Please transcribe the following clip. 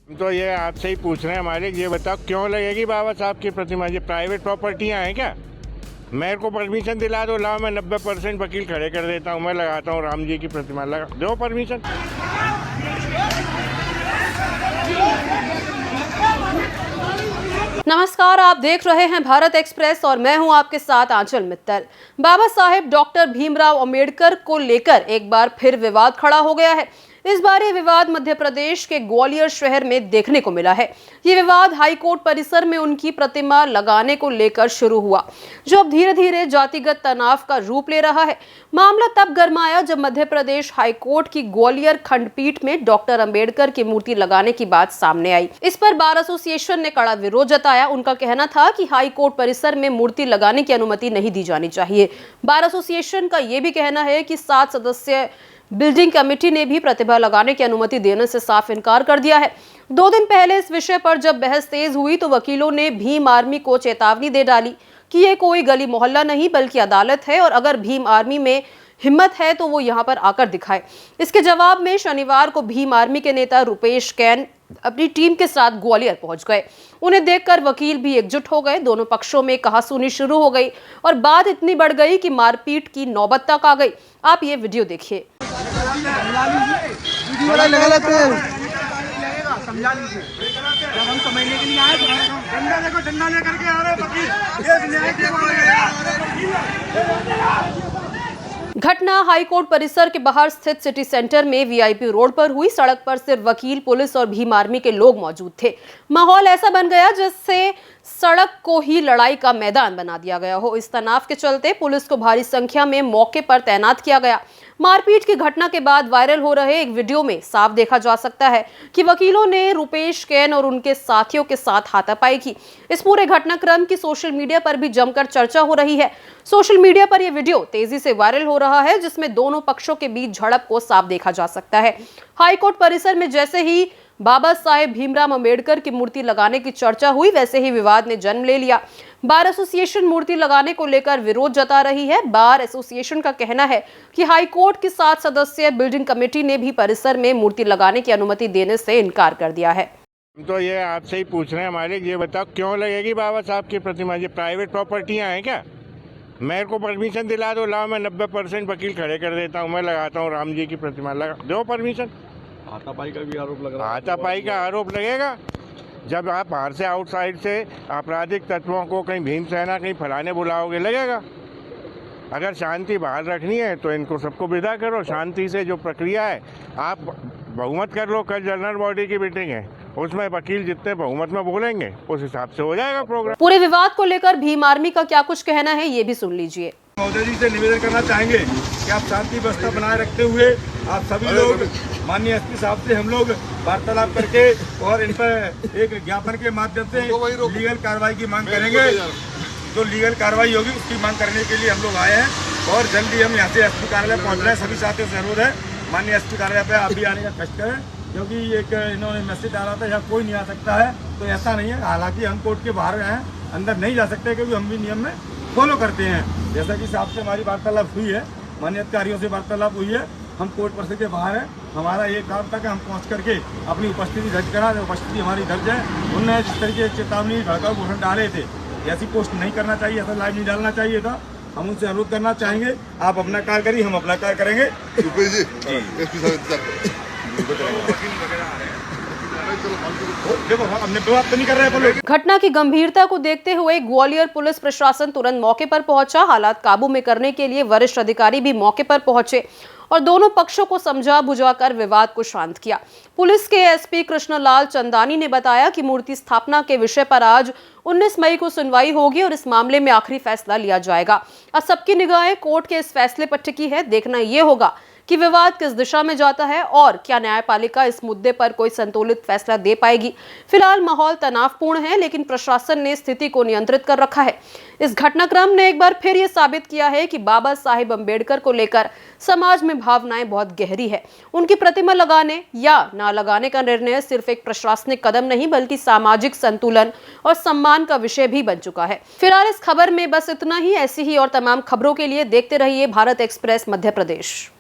तो ये आपसे ही पूछ रहे हैं मालिक, ये बताओ क्यों लगेगी बाबा साहब की प्रतिमा? ये प्राइवेट प्रॉपर्टियां हैं क्या? मेरे को परमिशन दिला दो, लाओ मैं 90% वकील खड़े कर देता हूँ, मैं लगाता हूँ राम जी की प्रतिमा, लगा दो परमिशन। नमस्कार, आप देख रहे हैं भारत एक्सप्रेस और मैं हूं आपके साथ आंचल मित्तल। बाबा साहेब डॉक्टर भीमराव अंबेडकर को लेकर एक बार फिर विवाद खड़ा हो गया है। इस बार ये विवाद मध्य प्रदेश के ग्वालियर शहर में देखने को मिला है। ये विवाद हाई कोर्ट परिसर में उनकी प्रतिमा लगाने को लेकर शुरू हुआ, जो अब धीरे धीरे जातिगत तनाव का रूप ले रहा है। मामला तब गरमाया जब मध्य प्रदेश हाई कोर्ट की ग्वालियर खंडपीठ में डॉक्टर अंबेडकर की मूर्ति लगाने की बात सामने आई। इस पर बार एसोसिएशन ने कड़ा विरोध जताया। उनका कहना था कि हाई कोर्ट परिसर में मूर्ति लगाने की अनुमति नहीं दी जानी चाहिए। बार एसोसिएशन का यह भी कहना है कि 7 सदस्यीय बिल्डिंग कमेटी ने भी प्रतिमा लगाने की अनुमति देने से साफ इनकार कर दिया है। 2 दिन पहले इस विषय पर जब बहस तेज हुई तो वकीलों ने भीम आर्मी को चेतावनी दे डाली कि ये कोई गली मोहल्ला नहीं बल्कि अदालत है और अगर भीम आर्मी में हिम्मत है तो वो यहाँ पर आकर दिखाए। इसके जवाब में शनिवार को भीम आर्मी के नेता रुपेश कैन अपनी टीम के साथ ग्वालियर पहुंच गए। उन्हें देखकर वकील भी एकजुट हो गए। दोनों पक्षों में कहासुनी शुरू हो गई और बात इतनी बढ़ गई कि मारपीट की नौबत तक आ गई। आप ये वीडियो देखिए। हम समझने के लिए आए, डंडा देखो, डंडा लेकर के आ रहे वकील। घटना हाईकोर्ट परिसर के बाहर स्थित सिटी सेंटर में वीआईपी रोड पर हुई। सड़क पर सिर्फ वकील, पुलिस और भीम आर्मी के लोग मौजूद थे। माहौल ऐसा बन गया जिससे सड़क को ही लड़ाई का मैदान बना दिया गया हो। इस तनाव के चलते पुलिस को भारी संख्या में मौके पर तैनात किया गया। मारपीट की घटना के बाद वायरल हो रहे एक वीडियो में साफ देखा जा सकता है कि वकीलों ने रुपेश कैन और उनके साथियों के साथ हाथापाई की। इस पूरे घटनाक्रम की सोशल मीडिया पर भी जमकर चर्चा हो रही है। सोशल मीडिया पर यह वीडियो तेजी से वायरल हो रहा है जिसमें दोनों पक्षों के बीच झड़प को साफ देखा जा सकता है। हाईकोर्ट परिसर में जैसे ही बाबा साहेब भीमराव अंबेडकर की मूर्ति लगाने की चर्चा हुई वैसे ही विवाद ने जन्म ले लिया। बार एसोसिएशन मूर्ति लगाने को लेकर विरोध जता रही है। बार एसोसिएशन का कहना है कि हाईकोर्ट की 7 सदस्यीय बिल्डिंग कमेटी ने भी परिसर में मूर्ति लगाने की अनुमति देने से इनकार कर दिया है। तो ये आपसे ही पूछ रहे हैं मालिक, ये बताओ क्यों लगेगी बाबा साहब की प्रतिमा? ये प्राइवेट प्रॉपर्टियां हैं क्या? मेरे को परमिशन दिला दो, लाओ मैं 90% वकील खड़े कर देता हूँ, मैं लगाता हूँ राम जी की प्रतिमा, लगा दो परमिशन। हाथापाई का भी आरोप लग रहा है। हाथापाई का आरोप लगेगा जब आप बाहर से, आउटसाइड से आपराधिक तत्वों को कहीं भीमसेना कहीं फलाने बुलाओगे, लगेगा। अगर शांति बाहर रखनी है तो इनको सबको विदा करो, शांति से जो प्रक्रिया है आप बहुमत कर लो। कल जनरल बॉडी की मीटिंग है, उसमें वकील जितने बहुमत में बोलेंगे उस हिसाब से हो जाएगा प्रोग्राम। पूरे विवाद को लेकर भीम आर्मी का क्या कुछ कहना है ये भी सुन लीजिए। महोदय जी से निवेदन करना चाहेंगे कि आप शांति व्यवस्था बनाए रखते हुए आप सभी लोग माननीय एसपी साहब से हम लोग वार्तालाप करके और इन पर एक ज्ञापन के माध्यम से लीगल कार्रवाई की मांग करेंगे। जो लीगल कार्रवाई होगी उसकी मांग करने के लिए हम लोग आए हैं और जल्दी हम यहाँ से एसपी कार्यालय पहुँच रहे हैं। सभी साथियों से अनुरोध है माननीय एसपी कार्यालय पे आप भी आने का कष्ट करें, क्योंकि एक इन्होंने मैसेज डाला था यहाँ कोई नहीं आ सकता है, तो ऐसा नहीं है। हालांकि हम कोर्ट के बाहर हैं, अंदर नहीं जा सकते क्योंकि हम भी नियम में फॉलो करते हैं। जैसा कि साहब से हमारी वार्तालाप हुई है, माननीय अधिकारियों से वार्तालाप हुई है, हम कोर्ट परिसर के बाहर हैं। हमारा ये काम था कि हम पहुंच करके अपनी उपस्थिति दर्ज करा। उपस्थिति हमारी दर्ज है। उन्होंने जिस तरीके से चेतावनी भड़काऊ घोषणा डाले थे, ऐसी पोस्ट नहीं करना चाहिए, ऐसा लाइव नहीं डालना चाहिए था। हम उनसे अनुरोध करना चाहेंगे, आप अपना कार्य करिए, हम अपना कार्य करेंगे। घटना की गंभीरता को देखते हुए ग्वालियर पुलिस प्रशासन तुरंत मौके पर पहुंचा। हालात काबू में करने के लिए वरिष्ठ अधिकारी भी मौके पर पहुंचे और दोनों पक्षों को समझा बुझाकर विवाद को शांत किया। पुलिस के एसपी कृष्णलाल चंदानी ने बताया कि मूर्ति स्थापना के विषय पर आज 19 मई को सुनवाई होगी और इस मामले में आखिरी फैसला लिया जाएगा। अब सबकी निगाहें कोर्ट के इस फैसले पर टिकी है। देखना यह होगा कि विवाद किस दिशा में जाता है और क्या न्यायपालिका इस मुद्दे पर कोई संतुलित फैसला दे पाएगी। फिलहाल माहौल तनावपूर्ण है, लेकिन प्रशासन ने स्थिति को नियंत्रित कर रखा है। इस घटनाक्रम ने एक बार फिर ये साबित किया है कि बाबा साहेब अंबेडकर को लेकर समाज में भावनाएं बहुत गहरी है। उनकी प्रतिमा लगाने या ना लगाने का निर्णय सिर्फ एक प्रशासनिक कदम नहीं बल्कि सामाजिक संतुलन और सम्मान का विषय भी बन चुका है। फिलहाल इस खबर में बस इतना ही। ऐसी ही और तमाम खबरों के लिए देखते रहिए भारत एक्सप्रेस मध्य प्रदेश।